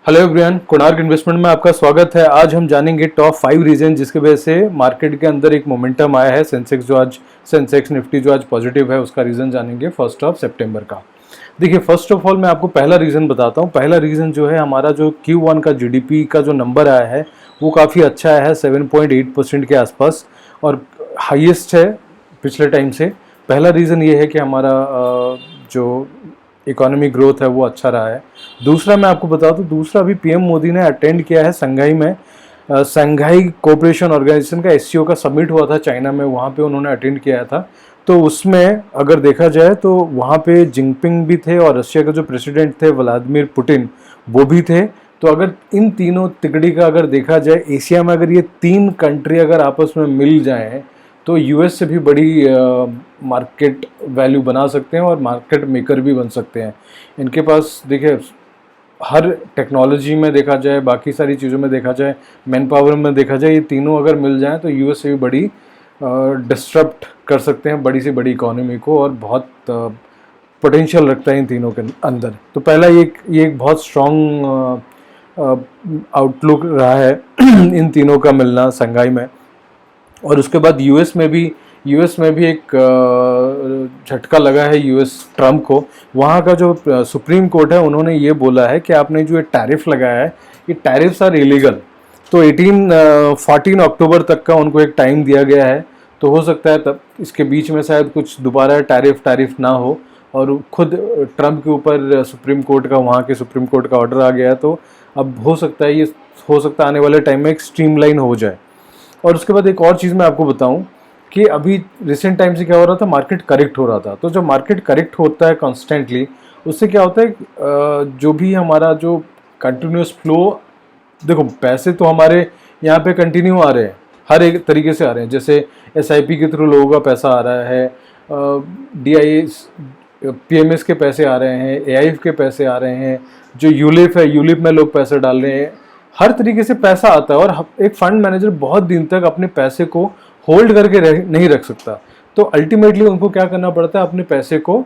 Hello everyone, Konark investment में आपका स्वागत है। आज हम जानेंगे टॉप 5 रीजन जिसकी वजह से मार्केट के अंदर एक मोमेंटम आया है। सेंसेक्स निफ्टी जो आज पॉजिटिव है उसका रीज़न जानेंगे 1 का। देखिए, फर्स्ट ऑफ ऑल मैं आपको पहला रीज़न बताता हूँ। पहला रीज़न जो है, हमारा जो Q1 का जीडीपी का जो नंबर आया है वो काफ़ी अच्छा आया है, 7.8% के आसपास, और हाईएस्ट है पिछले टाइम से। पहला रीज़न ये है कि हमारा जो इकोनॉमिक ग्रोथ है वो अच्छा रहा है। दूसरा मैं आपको बता दूं, दूसरा अभी पीएम मोदी ने अटेंड किया है संघाई में। संघाई कोऑपरेशन ऑर्गेनाइजेशन का एससीओ का समिट हुआ था चाइना में, वहाँ पे उन्होंने अटेंड किया था। तो उसमें अगर देखा जाए तो वहाँ पे जिनपिंग भी थे और रशिया के जो प्रेसिडेंट थे व्लादिमीर पुतिन वो भी थे। तो अगर इन तीनों तिकड़ी का अगर देखा जाए, एशिया में अगर ये तीन कंट्री अगर आपस में मिल जाएं तो यूएस से भी बड़ी मार्केट वैल्यू बना सकते हैं और मार्केट मेकर भी बन सकते हैं। इनके पास देखिए, हर टेक्नोलॉजी में देखा जाए, बाकी सारी चीज़ों में देखा जाए, मैन पावर में देखा जाए, ये तीनों अगर मिल जाएं तो यूएस से भी बड़ी डिस्टरप्ट कर सकते हैं बड़ी से बड़ी इकोनॉमी को, और बहुत पोटेंशियल रखता है इन तीनों के अंदर। तो पहला ये एक बहुत स्ट्रॉन्ग आउटलुक रहा है इन तीनों का मिलना संघाई में। और उसके बाद यूएस में भी एक झटका लगा है यूएस ट्रम्प को। वहाँ का जो सुप्रीम कोर्ट है उन्होंने ये बोला है कि आपने जो ये टैरिफ लगाया है, ये टैरिफ्स आर इलीगल। तो 14 अक्टूबर तक का उनको एक टाइम दिया गया है। तो हो सकता है तब इसके बीच में शायद कुछ दोबारा टैरिफ ना हो, और खुद ट्रम्प के ऊपर सुप्रीम कोर्ट का, वहाँ के सुप्रीम कोर्ट का ऑर्डर आ गया है। तो अब हो सकता है आने वाले टाइम में एक स्ट्रीमलाइन हो जाए। और उसके बाद एक और चीज़ मैं आपको बताऊं कि अभी रिसेंट टाइम से क्या हो रहा था, मार्केट करेक्ट हो रहा था। तो जब मार्केट करेक्ट होता है कॉन्स्टेंटली, उससे क्या होता है, जो भी हमारा जो कंटिन्यूस फ्लो, देखो पैसे तो हमारे यहाँ पे कंटिन्यू आ रहे हैं, हर एक तरीके से आ रहे हैं। जैसे एसआईपी के थ्रू लोगों का पैसा आ रहा है, डीआईएस पीएमएस के पैसे आ रहे हैं, एआईएफ के पैसे आ रहे हैं, जो यूलिप है यूलिप में लोग पैसे डाल रहे हैं। हर तरीके से पैसा आता है, और एक फंड मैनेजर बहुत दिन तक अपने पैसे को होल्ड करके नहीं रख सकता। तो अल्टीमेटली उनको क्या करना पड़ता है, अपने पैसे को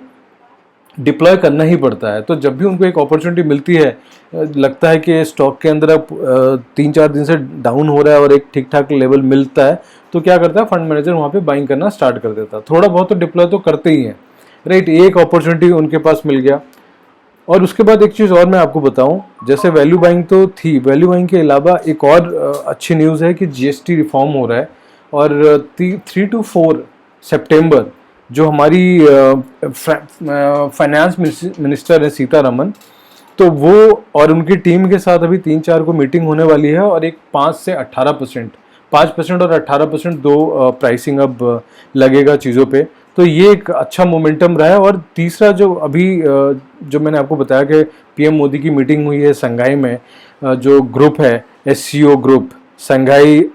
डिप्लॉय करना ही पड़ता है। तो जब भी उनको एक अपॉर्चुनिटी मिलती है, लगता है कि स्टॉक के अंदर अब 3-4 दिन से डाउन हो रहा है और एक ठीक ठाक लेवल मिलता है, तो क्या करता है फंड मैनेजर, वहाँ पे बाइंग करना स्टार्ट कर देता है। थोड़ा बहुत तो डिप्लॉय तो करते ही हैं, राइट। एक अपॉर्चुनिटी उनके पास मिल गया। और उसके बाद एक चीज़ और मैं आपको बताऊं, जैसे वैल्यू बाइंग तो थी, वैल्यू बाइंग के अलावा एक और अच्छी न्यूज़ है कि जीएसटी रिफॉर्म हो रहा है। और 3 to 4 सितंबर जो हमारी फाइनेंस मिनिस्टर है सीतारमन, तो वो और उनकी टीम के साथ अभी 3-4 को मीटिंग होने वाली है, और एक 5 से 18%, 5% और 18% दो प्राइसिंग अब लगेगा चीज़ों पे। तो ये एक अच्छा मोमेंटम रहा है। और तीसरा जो अभी जो मैंने आपको बताया कि पीएम मोदी की मीटिंग हुई है संघाई में, जो ग्रुप है एससीओ ग्रुप, संघाई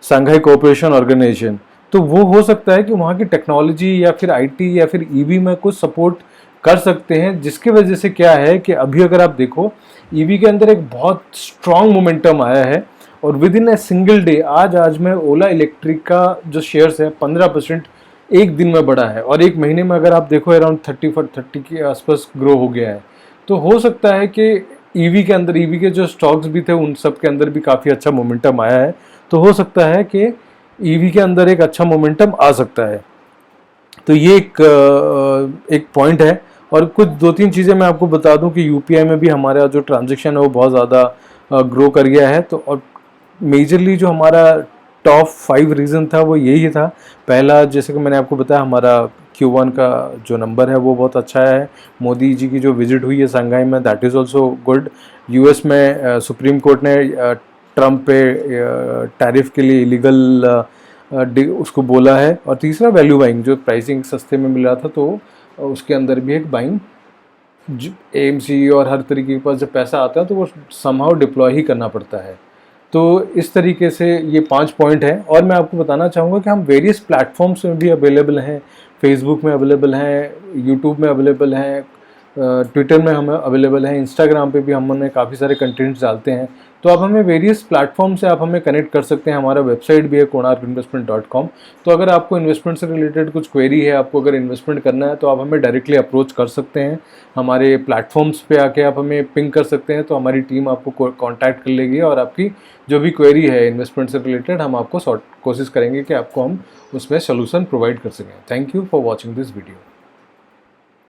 संघाई कोऑपरेशन ऑर्गेनाइजेशन, तो वो हो सकता है कि वहाँ की टेक्नोलॉजी या फिर आईटी या फिर ईवी में कुछ सपोर्ट कर सकते हैं। जिसके वजह से क्या है कि अभी अगर आप देखो, ईवी के अंदर एक बहुत स्ट्रॉन्ग मोमेंटम आया है, और with in a single day आज में ओला इलेक्ट्रिक का जो शेयर्स है 15% एक दिन में बढ़ा है, और एक महीने में अगर आप देखो अराउंड 30 के आसपास ग्रो हो गया है। तो हो सकता है कि ईवी के अंदर, ईवी के जो स्टॉक्स भी थे उन सब के अंदर भी काफ़ी अच्छा मोमेंटम आया है। तो हो सकता है कि ईवी के अंदर एक अच्छा मोमेंटम आ सकता है। तो ये एक पॉइंट है। और कुछ 2-3 चीज़ें मैं आपको बता दूं कि यूपीआई में भी हमारा जो ट्रांजैक्शन है वो बहुत ज़्यादा ग्रो कर गया है। तो और मेजरली जो हमारा टॉप 5 रीज़न था वो यही था। पहला, जैसे कि मैंने आपको बताया, हमारा Q1 का जो नंबर है वो बहुत अच्छा है। मोदी जी की जो विजिट हुई है संघाई में, that is also good. US में सुप्रीम कोर्ट ने ट्रम्प पे टैरिफ के लिए इलीगल उसको बोला है। और तीसरा, वैल्यू बाइंग, जो प्राइसिंग सस्ते में मिल रहा था तो उसके अंदर भी एक बाइंग, एएमसी और हर तरीके के पास जब पैसा आता है तो वो समहाउ डिप्लॉय ही करना पड़ता है। तो इस तरीके से ये 5 पॉइंट हैं। और मैं आपको बताना चाहूँगा कि हम वेरियस प्लेटफॉर्म्स में भी अवेलेबल हैं। फेसबुक में अवेलेबल हैं, यूट्यूब में अवेलेबल हैं, ट्विटर में हम अवेलेबल हैं, इंस्टाग्राम पे भी हमने काफ़ी सारे कंटेंट्स डालते हैं। तो आप हमें वेरियस प्लेटफॉर्म से आप हमें कनेक्ट कर सकते हैं। हमारा वेबसाइट भी है konarkinvestment.com। तो अगर आपको इन्वेस्टमेंट से रिलेटेड कुछ क्वेरी है, आपको अगर इन्वेस्टमेंट करना है, तो आप हमें डायरेक्टली अप्रोच कर सकते हैं। हमारे प्लेटफॉर्म्स पे आके आप हमें पिंग कर सकते हैं, तो हमारी टीम आपको कांटेक्ट कर लेगी और आपकी जो भी क्वेरी है इन्वेस्टमेंट से रिलेटेड, हम आपको कोशिश करेंगे कि आपको हम उसमें सोल्यूशन प्रोवाइड कर सकें। Thank you for watching this video.